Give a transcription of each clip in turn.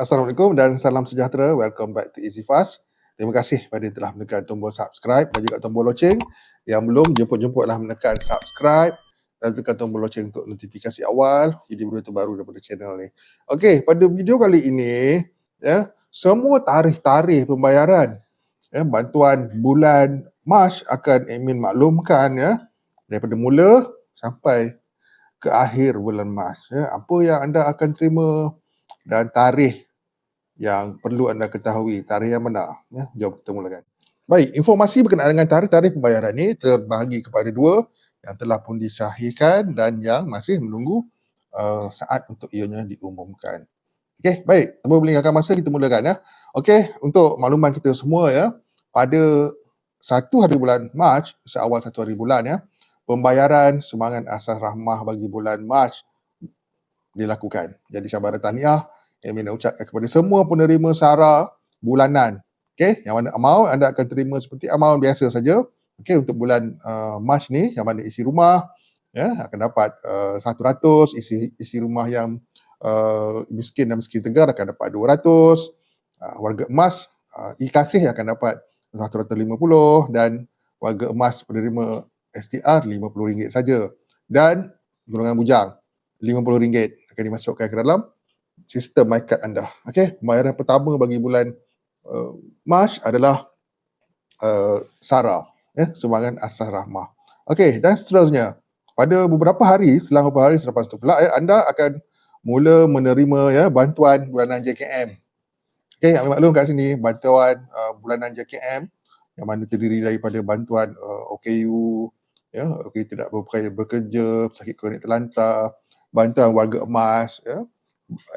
Assalamualaikum dan salam sejahtera. Welcome back to Easy Fast. Terima kasih kepada yang telah menekan tombol subscribe dan juga tombol loceng. Yang belum, jemput-jemputlah menekan subscribe dan tekan tombol loceng untuk notifikasi awal video-video terbaru daripada channel ni. Okey, pada video kali ini, semua tarikh-tarikh pembayaran bantuan bulan Mac akan admin maklumkan daripada mula sampai ke akhir bulan Mac. Apa yang anda akan terima dan tarikh yang perlu anda ketahui, tarikh yang mana. Jom kita mulakan. Baik, informasi berkenaan dengan tarikh-tarikh pembayaran ini terbahagi kepada dua yang telah pun disahihkan dan yang masih menunggu saat untuk ianya diumumkan. Okey, baik. Tanpa melengahkan masa, kita mulakan. Okey, untuk makluman kita semua pada 1 hari bulan Mac, seawal 1 hari bulan pembayaran sumbangan asas rahmah bagi bulan Mac dilakukan. Jadi cabaran tahniah yang nak ucapkan kepada semua penerima SARA bulanan. Okey, yang mana amaun anda akan terima seperti amaun biasa saja. Okey, untuk bulan Mac ni yang mana isi rumah akan dapat 100, isi rumah yang miskin dan miskin tegar akan dapat 200, warga emas kasih akan dapat 150 dan warga emas penerima STR RM50 saja dan golongan bujang RM50 akan dimasukkan ke dalam sistem MyCard anda. Okey, pembayaran pertama bagi bulan Mac adalah SARA, sumbangan asas rahmah. Okey, dan seterusnya pada beberapa hari selepas itu pula anda akan mula menerima bantuan bulanan JKM. Okey, ambil maklum kat sini bantuan bulanan JKM yang mana terdiri daripada bantuan OKU, OKU tidak bekerja, sakit kronik terlantar, bantuan warga emas,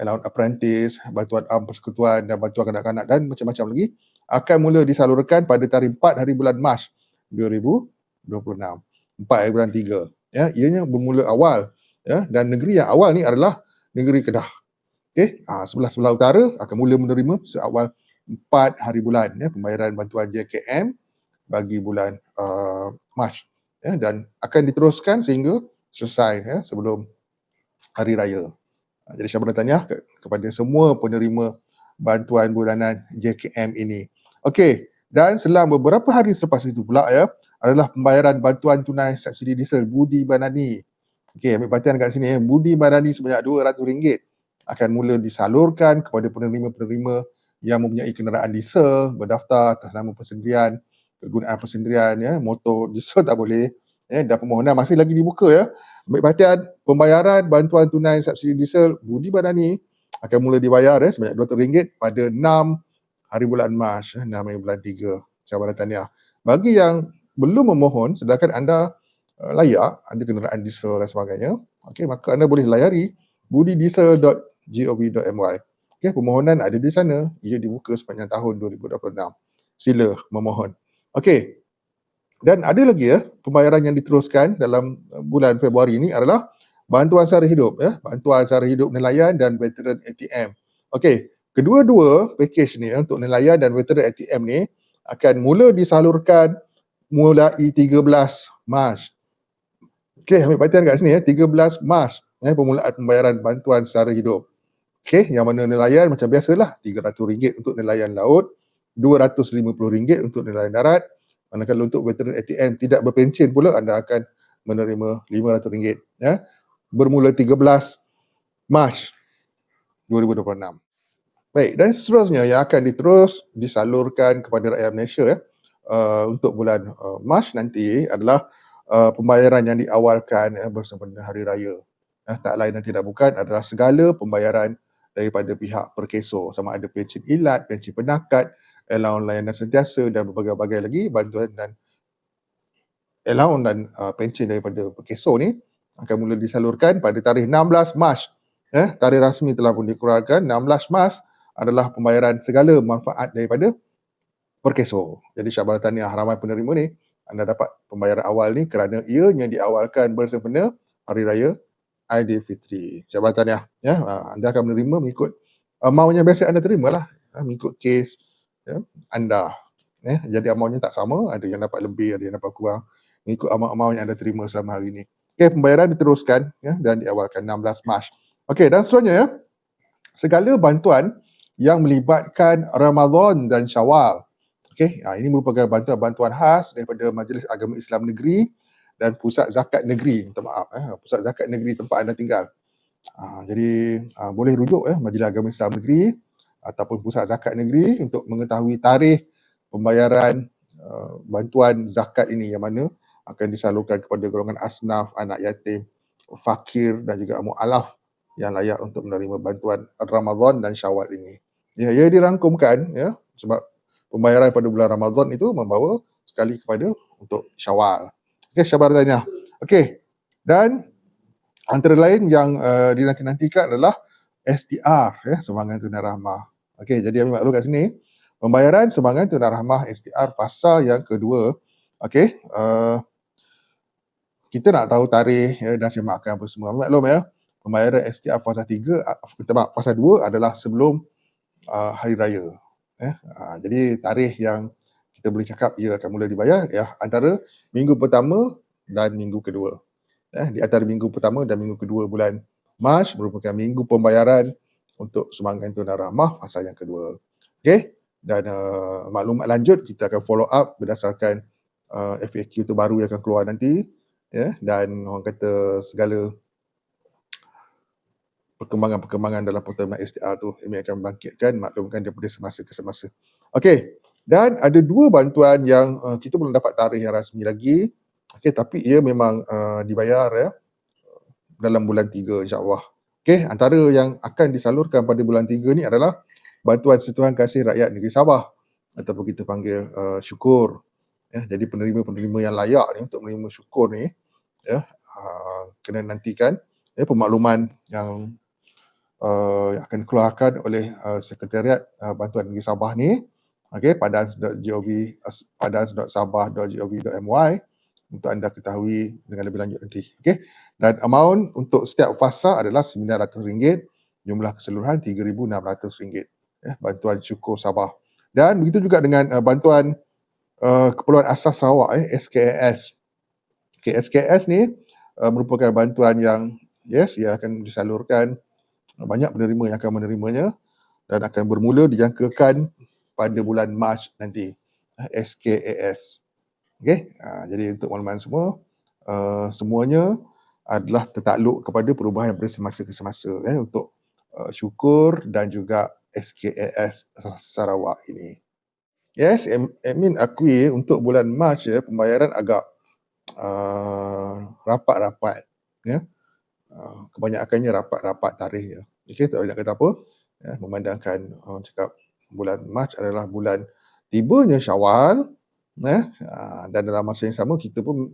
allowance apprentice, bantuan persekutuan dan bantuan kanak-kanak dan macam-macam lagi akan mula disalurkan pada tarikh 4 hari bulan Mac 2026. 4 hari bulan 3. Ianya bermula awal dan negeri yang awal ni adalah negeri Kedah. Okey, sebelah utara akan mula menerima seawal 4 hari bulan pembayaran bantuan JKM bagi bulan Mac dan akan diteruskan sehingga selesai sebelum hari raya. Jadi saya bertanya kepada semua penerima bantuan bulanan JKM ini. Okey, dan selama beberapa hari selepas itu pula adalah pembayaran bantuan tunai subsidi diesel Budi Banani. Okey, ambil perhatian kat sini Budi Banani sebanyak RM200 akan mula disalurkan kepada penerima-penerima yang mempunyai kenderaan diesel berdaftar atas nama persendirian, kegunaan persendirian motor diesel tak boleh dan permohonan masih lagi dibuka Ambil perhatian, pembayaran bantuan tunai subsidi diesel Budi Banani akan mula dibayar sebanyak RM200 pada 6 hari bulan Mac, 6 hari bulan 3. Cabaran tahniah. Bagi yang belum memohon, sedangkan anda layak, ada kenderaan diesel dan sebagainya, okey, maka anda boleh layari budidiesel.gov.my. Okey, permohonan ada di sana. Ia dibuka sepanjang tahun 2026. Sila memohon. Okey. Dan ada lagi pembayaran yang diteruskan dalam bulan Februari ini adalah bantuan sara hidup bantuan sara hidup nelayan dan veteran ATM. Okey, kedua-dua pakej ni untuk nelayan dan veteran ATM ni akan mula disalurkan mulai 13 Mac. Okey, ambil perhatian kat sini 13 Mac permulaan pembayaran bantuan sara hidup. Okey, yang mana nelayan macam biasalah RM300 untuk nelayan laut, RM250 untuk nelayan darat. Manakala untuk veteran ATM tidak berpencen pula anda akan menerima RM500 bermula 13 Mac 2026. Baik, dan seterusnya yang akan diterus disalurkan kepada rakyat Malaysia untuk bulan Mac nanti adalah pembayaran yang diawalkan bersempena Hari Raya. Tak lain dan tidak bukan adalah segala pembayaran daripada pihak perkeso, sama ada pencen ilat, pencen penakat, allowance layanan sentiasa dan berbagai-bagai lagi bantuan dan allowance dan pencen daripada perkeso ni akan mula disalurkan pada tarikh 16 Mac. Tarikh rasmi telah pun dikeluarkan. 16 Mac adalah pembayaran segala manfaat daripada perkeso. Jadi syabas tahniah ramai penerima ni, anda dapat pembayaran awal ni kerana ianya diawalkan bersempena Hari Raya Aidilfitri. Syabas tahniah. Anda akan menerima mengikut amount yang biasa anda terima lah. Mengikut kes anda. Jadi amountnya tak sama, ada yang dapat lebih, ada yang dapat kurang, mengikut amount yang anda terima selama hari ini. Okey, pembayaran diteruskan dan diawalkan 16 Mac. Okey, dan seterusnya segala bantuan yang melibatkan Ramadan dan Syawal. Okey, ini merupakan bantuan-bantuan khas daripada Majlis Agama Islam Negeri dan Pusat Zakat Negeri. Minta maaf, Pusat Zakat Negeri tempat anda tinggal. Jadi boleh rujuk Majlis Agama Islam Negeri ataupun Pusat Zakat Negeri untuk mengetahui tarikh pembayaran bantuan zakat ini yang mana akan disalurkan kepada golongan asnaf, anak yatim, fakir dan juga mu'alaf yang layak untuk menerima bantuan Ramadan dan Syawal ini. Ya, ia dirangkumkan sebab pembayaran pada bulan Ramadan itu membawa sekali kepada untuk Syawal. Okey, Syabar tanya. Okey. Dan antara lain yang dinanti-nantikan adalah STR, Sumbangan Tunai Rahmah. Okey, jadi ambil maklum kat sini, pembayaran Sumbangan Tunai Rahmah STR fasa yang kedua. Okey, kita nak tahu tarikh dan semakan apa semua. Ambil maklum pembayaran STR fasa 3, fasa 2 adalah sebelum Hari Raya. Jadi tarikh yang kita boleh cakap ia akan mula dibayar antara minggu pertama dan minggu kedua. Di antara minggu pertama dan minggu kedua bulan Mac merupakan minggu pembayaran untuk Sumbangan Tunai Rahmah fasa yang kedua. Okey, dan maklumat lanjut kita akan follow up berdasarkan FAQ terbaru yang akan keluar nanti, dan orang kata segala perkembangan dalam portal MySTR tu ini akan membangkitkan maklumkan daripada semasa ke semasa. Okey, dan ada dua bantuan yang kita belum dapat tarikh yang rasmi lagi. Okey, tapi ia memang dibayar dalam bulan 3 insya-Allah. Okey, antara yang akan disalurkan pada bulan 3 ni adalah bantuan sentuhan kasih rakyat negeri Sabah ataupun kita panggil syukur. Jadi penerima-penerima yang layak ni untuk menerima syukur ni kena nantikan pemakluman yang akan dikeluarkan oleh Sekretariat Bantuan Negeri Sabah ni, padans.sabah.gov.my untuk anda ketahui dengan lebih lanjut nanti. Okey. Dan amount untuk setiap fasa adalah RM900, jumlah keseluruhan RM3,600. Bantuan syukur Sabah. Dan begitu juga dengan bantuan Keperluan Asas Sarawak, SKAS. Okay, SKAS ni merupakan bantuan yang yang akan disalurkan, banyak penerima yang akan menerimanya dan akan bermula dijangkakan pada bulan Mac nanti. SKAS. Okey, jadi untuk makluman semua, semuanya adalah tertakluk kepada perubahan pada semasa ke semasa untuk syukur dan juga SKAS Sarawak ini. Yes, admin akui untuk bulan Mac pembayaran agak rapat-rapat. Kebanyakannya rapat-rapat tarikh. Okey, tak boleh nak kata apa. Memandangkan orang cakap bulan Mac adalah bulan tibanya Syawal. Dan dalam masa yang sama kita pun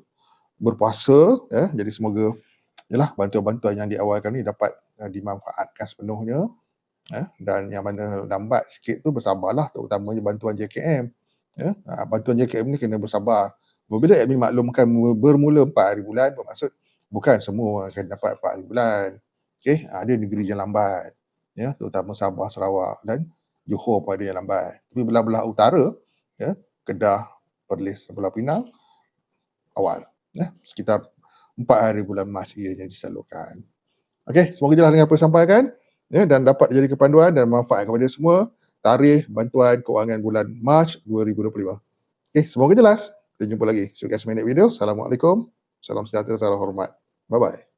berpuasa, jadi semoga bantuan-bantuan yang diawalkan ni dapat dimanfaatkan sepenuhnya, dan yang mana lambat sikit tu bersabarlah, terutamanya bantuan JKM. Bantuan JKM ni kena bersabar. Apabila admin maklumkan bermula 4 hari bulan, bermaksud bukan semua akan dapat 4 hari bulan. Okey, ada negeri yang lambat, terutama Sabah, Sarawak dan Johor pada yang lambat. Tapi belah-belah utara, Kedah, Perlis, Pulau Pinang awal, sekitar 4 hari bulan Mac ianya disalurkan. Okey, semoga jelas dengan apa yang sampaikan, dan dapat jadi kepanduan dan manfaat kepada semua tarikh bantuan kewangan bulan Mac 2025. Okey, semoga jelas. Kita jumpa lagi. See you guys in the next video. Assalamualaikum. Salam sejahtera, salam hormat. Bye-bye.